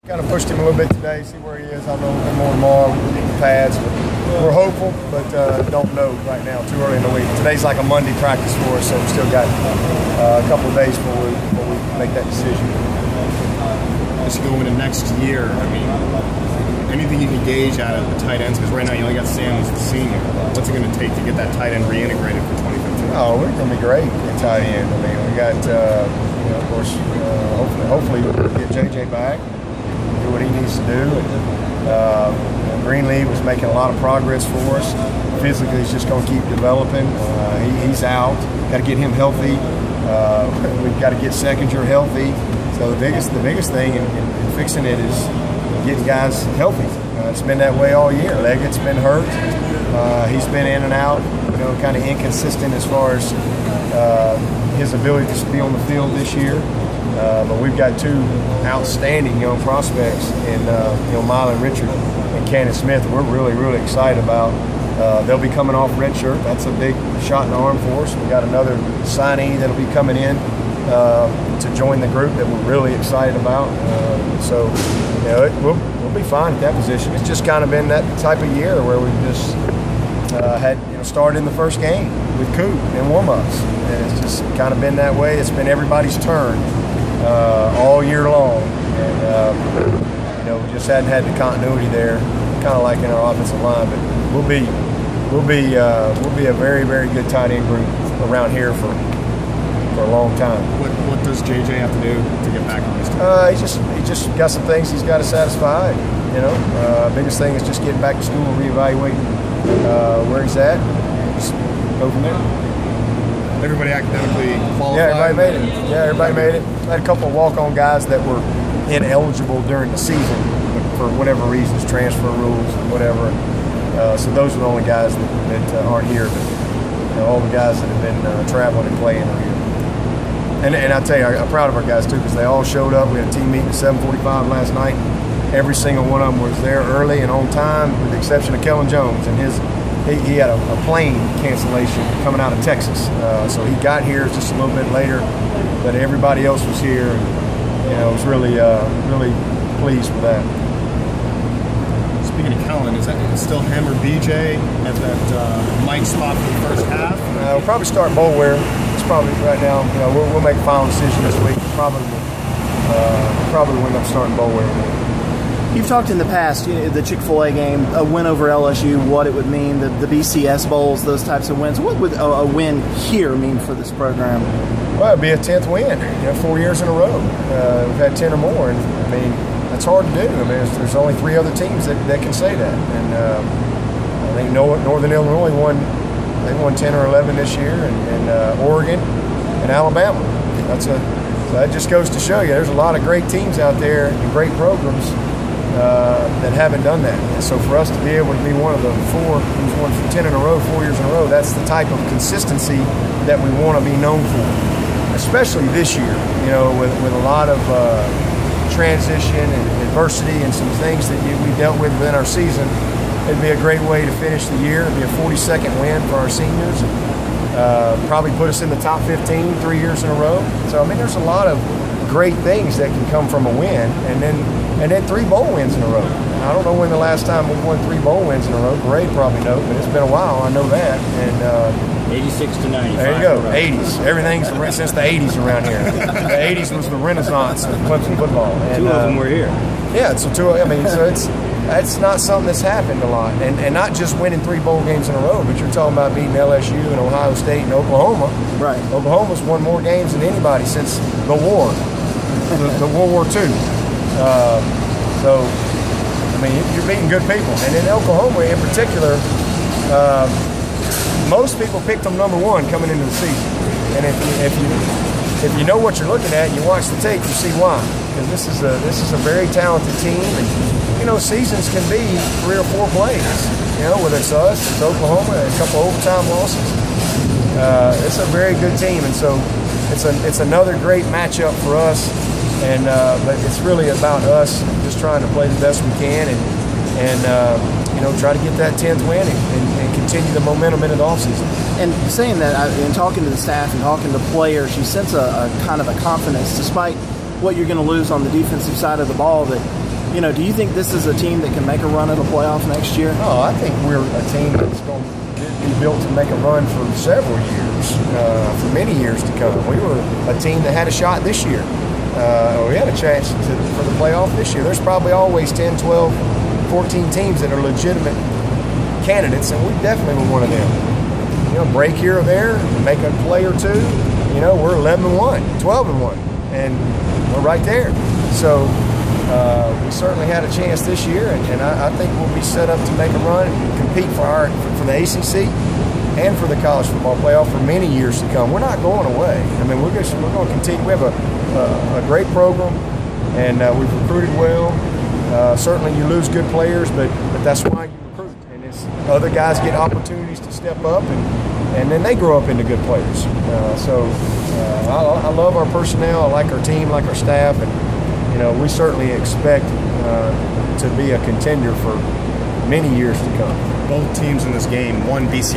Kind of pushed him a little bit today, see where he is. I don't know a little bit more tomorrow with the pads. But we're hopeful, but don't know right now. Too early in the week. Today's like a Monday practice for us, so we still got a couple of days before we make that decision. As you go into next year, I mean, anything you can gauge out of the tight ends? Because right now you only got Sam as the senior. What's it going to take to get that tight end reintegrated for 2015? Oh, we're going to be great at tight end. I mean, we got, of course, hopefully we'll get JJ back. Do what he needs to do. Greenlee was making a lot of progress for us. Physically, he's just going to keep developing. He's out. Got to get him healthy. We've got to get Seconder healthy. So the biggest thing in fixing it is getting guys healthy. It's been that way all year. Leggett's been hurt. He's been in and out. Kind of inconsistent as far as his ability to be on the field this year. But we've got two outstanding young prospects in Mylan Richard and Cannon Smith. We're really excited about. They'll be coming off red shirt. That's a big shot in the arm for us. We got another signee that'll be coming in to join the group that we're really excited about. So we'll be fine at that position. It's just kind of been that type of year where we've just had started in the first game with Coop and warm-ups, and it's just kind of been that way. It's been everybody's turn all year long, and we just hadn't had the continuity there, kind of like in our offensive line. But we'll be a very good tight end group around here for a long time. What does JJ have to do to get back on this team? He just got some things he's got to satisfy. Biggest thing is just getting back to school and reevaluating where he's at. Just go from there. Everybody academically qualified? Yeah, everybody made it. I had a couple of walk-on guys that were ineligible during the season for whatever reasons, transfer rules, whatever. So those are the only guys that aren't here. But all the guys that have been traveling and playing are here. And I tell you, I'm proud of our guys too, because they all showed up. We had a team meeting at 7:45 last night. Every single one of them was there early and on time, with the exception of Kellen Jones. And he had a plane cancellation coming out of Texas, so he got here just a little bit later. But everybody else was here, and I was really pleased with that. Speaking of Kellen, is that still him or BJ at that Mike spot for the first half? We'll probably start Boulware. It's probably right now. We'll make a final decision this week. Probably will end up starting Boulware. You've talked in the past, the Chick-fil-A game, a win over LSU, what it would mean, the BCS Bowls, those types of wins. What would a win here mean for this program? Well, it'd be a 10th win, 4 years in a row. We've had 10 or more, and I mean, that's hard to do. I mean, there's only 3 other teams that can say that. And I think Northern Illinois won 10 or 11 this year, and Oregon and Alabama. So that just goes to show you there's a lot of great teams out there and great programs that haven't done that. And so for us to be able to be one of the 4 who's won 10 in a row, 4 years in a row, that's the type of consistency that we want to be known for, especially this year, with a lot of transition and adversity and some things that we dealt with within our season. It'd be a great way to finish the year. It'd be a 42nd win for our seniors, and probably put us in the top 15 3 years in a row. So, I mean, there's a lot of great things that can come from a win, and then 3 bowl wins in a row. I don't know when the last time we won 3 bowl wins in a row. Greg probably knows, but it's been a while. I know that. And 86 to 95. There you go. 80s. Everything's since the 80s around here. The 80s was the renaissance of Clemson football. And, 2 of them were here. Yeah, so it's not something that's happened a lot, and not just winning 3 bowl games in a row, but you're talking about beating LSU and Ohio State and Oklahoma. Right. Oklahoma's won more games than anybody since the war, the World War II. So, I mean, you're beating good people. And in Oklahoma in particular, most people picked them number 1 coming into the season. And if you know what you're looking at and you watch the tape, you see why. Because this is a very talented team. And, seasons can be 3 or 4 plays. Whether it's us, it's Oklahoma, a couple overtime losses. It's a very good team. And so it's another great matchup for us. And but it's really about us just trying to play the best we can and try to get that 10th win and continue the momentum into the offseason. And saying that, in talking to the staff and talking to players, you sense a kind of a confidence, despite what you're going to lose on the defensive side of the ball, that Do you think this is a team that can make a run at the playoff next year? Oh, I think we're a team that's going to be built to make a run for several years, for many years to come. We were a team that had a shot this year. We had a chance for the playoff this year. There's probably always 10, 12, 14 teams that are legitimate candidates, and we definitely were one of them. Break here or there, make a play or two. We're 11-1, 12-1, and we're right there. So we certainly had a chance this year, and I think we'll be set up to make a run and compete for the ACC and for the college football playoff for many years to come. We're not going away. I mean, we're going to continue. We have a great program, and we've recruited well. Certainly, you lose good players, but that's why you recruit. And other guys get opportunities to step up, and then they grow up into good players. I love our personnel. I like our team, like our staff, and we certainly expect to be a contender for many years to come. Both teams in this game, one BCS